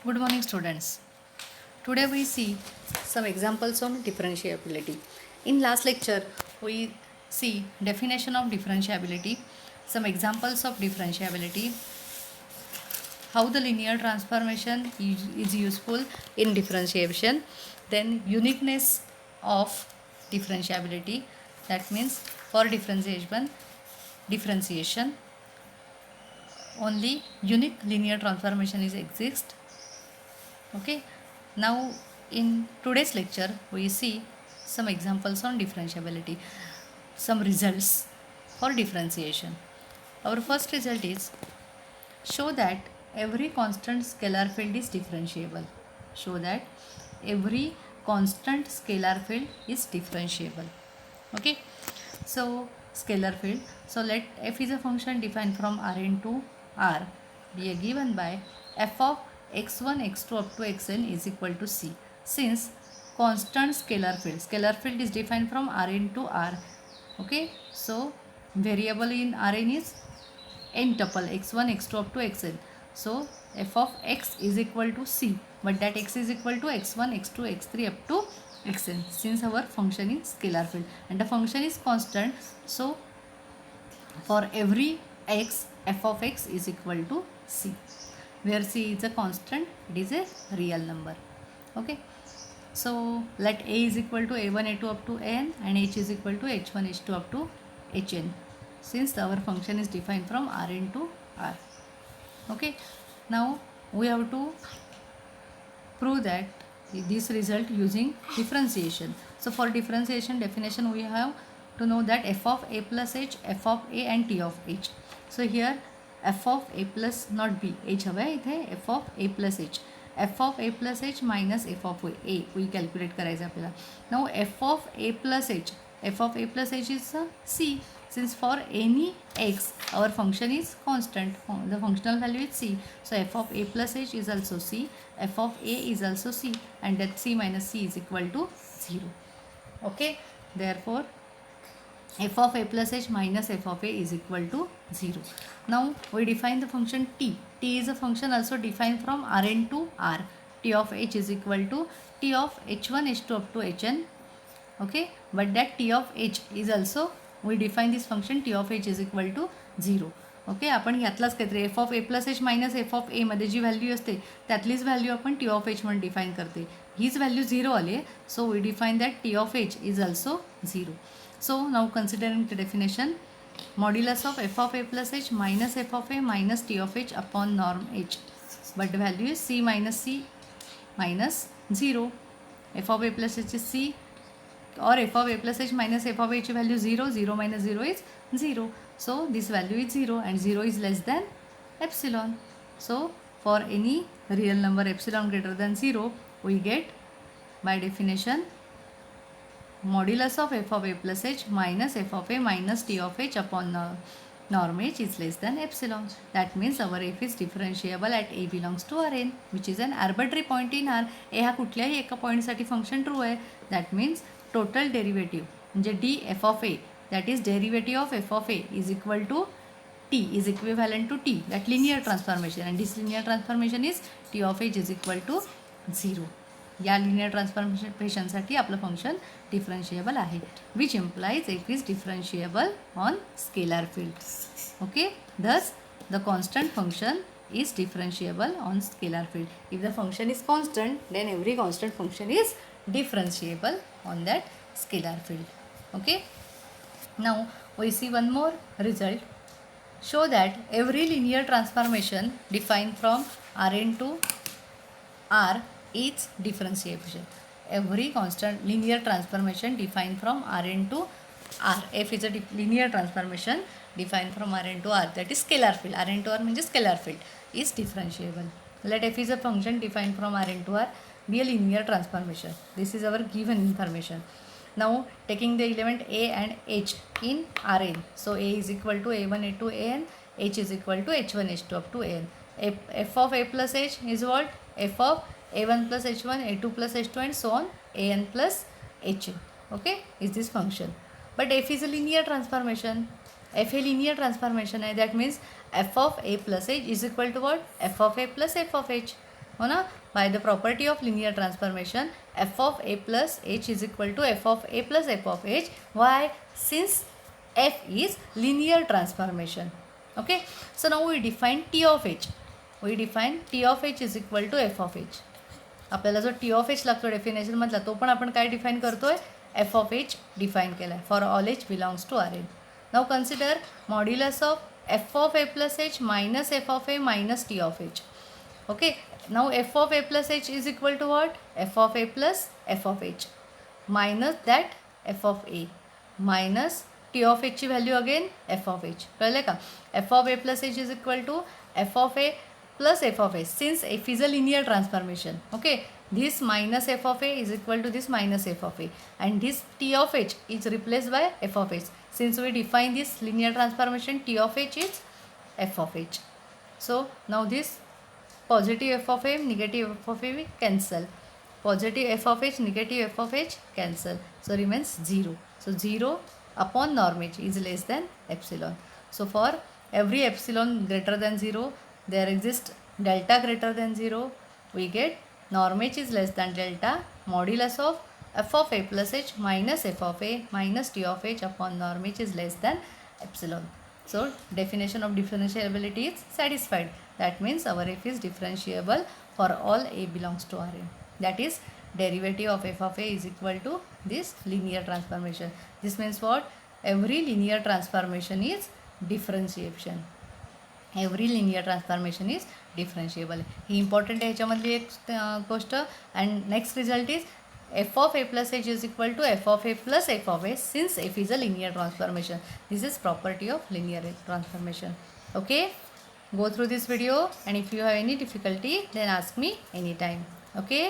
Good morning, students. Today we see some examples on differentiability. In last lecture, we see definition of differentiability, some examples of differentiability, how the linear transformation is useful in differentiation, then uniqueness of differentiability. That means for differentiation, only unique linear transformation is exist. Okay, now in today's lecture we see some examples on differentiability, some results for differentiation. Our first result is show that every constant scalar field is differentiable. Show that every constant scalar field is differentiable. Okay, so scalar field, so let f is a function defined from Rn to R be given by f of x1 x2 up to xn is equal to c. Since constant scalar field is defined from Rn to R. Okay, so variable in Rn is n tuple x1 x2 up to xn. So f of x is equal to c, but that x is equal to x1 x2 x3 up to xn, since our function is scalar field and the function is constant. So for every x, f of x is equal to c, where c is a constant, it is a real number. Okay, so let a is equal to a1 a2 up to an and h is equal to h1 h2 up to hn, since our function is defined from Rn to R. Okay, now we have to prove that this result using differentiation. So for differentiation definition we have to know that f of a plus h, f of a and t of h. So here f of a plus not b, h हवा है इथे f of a plus h, f of a plus h minus f of a we calculate करायचं आपल्याला. Now f of a plus h, f of a plus h is c, since for any x our function is constant, the functional value is c. So f of a plus h is also c, f of a is also c, and that c minus c is equal to 0. Okay, therefore f of a plus h minus f of a is equal to 0. Now we define the function t. T is a function also defined from Rn to R. T of h is equal to t of h1 h2 up to hn. Okay, but that t of h is also, we define this function t of h is equal to 0. Okay, आपण ह्यातलाच काहीतरी F of A plus H minus F of एमध्ये जी value असते त्यातलीच value आपण T of H म्हणून define करते. हीच व्हॅल्यू 0 आली आहे, so we define that T of H is also 0. So now considering the definition, modulus of f of a plus h minus f of a minus t of h upon norm h, but the value is c minus 0. f of a plus h is c, or f of a plus h minus f of h value 0, 0 minus 0 is 0. So this value is 0 and 0 is less than epsilon. So for any real number epsilon greater than 0, we get by definition modulus of f of a plus h minus f of a minus t of h upon norm h is less than epsilon. That means our f is differentiable at a belongs to Rn, which is an arbitrary point in R. a हा कुठल्याही एका पॉईंटसाठी function true आहे. That means total derivative म्हणजे d f of a, that is derivative of f of a is equal to t is equivalent to t, that linear transformation, and this linear transformation is t of h is equal to 0. या linear ट्रान्सफॉर्मेशनसाठी आपलं function differentiable आहे, which implies F is differentiable on scalar field. Okay, thus the constant function is differentiable on scalar field. If the function is constant, then every constant function is differentiable on that scalar field. Okay, now we see one more result. Show that every linear transformation defined from Rn to R is differentiable. Every constant linear transformation defined from Rn to R, f is a linear transformation defined from Rn to R, that is scalar field. Rn to R means scalar field is differentiable. Let f is a function defined from Rn to R be a linear transformation. This is our given information. Now taking the element a and h in Rn, so a is equal to a1 a2 an, h is equal to h1 h2 up to an. F of a plus h is what? F of a1 plus h1, a2 plus h2 and so on, an plus hn. Okay, is this function. But f is a linear transformation. F a linear transformation है, that means f of a plus h is equal to what? F of a plus f of h. हो ना. By the property of linear transformation f of A plus h is equal to f of A plus f of h. Why? Since f is linear transformation. Okay, so now we define t of h. We define t of h is equal to f of h. आपल्याला जो t of h लागतो डेफिनेशनमधला तो पण आपण काय define करतोय, f of h define केला आहे for all h belongs to R n. Now consider modulus of f of a plus h minus f of a minus t of h. Okay, now f of a plus h is equal to what? f of a plus f of h minus that f of a minus t of h ची value again f of h. कळले का? f of a plus h is equal to f of a plus f of h. Since f is a linear transformation, okay, this minus f of a is equal to this minus f of a, and this t of h is replaced by f of h. Since we define this linear transformation, t of h is f of h. So now this positive f of a, negative f of a we cancel. Positive f of h, negative f of h cancel. So remains 0. So 0 upon norm h is less than epsilon. So for every epsilon greater than 0, there exists delta greater than 0. We get norm h is less than delta modulus of f of a plus h minus f of a minus t of h upon norm h is less than epsilon. So definition of differentiability is satisfied. That means our f is differentiable for all a belongs to Rn. That is derivative of f of a is equal to this linear transformation. This means what? Every linear transformation is differentiation. Every linear transformation is differentiable. He important आहे ह्याच्यामधली एक गोष्ट. and next result is f of a plus h is equal to f of a plus f of a, since f is a linear transformation. This is property of linear transformation. Okay, go through this video, and if you have any difficulty then ask me anytime. Okay.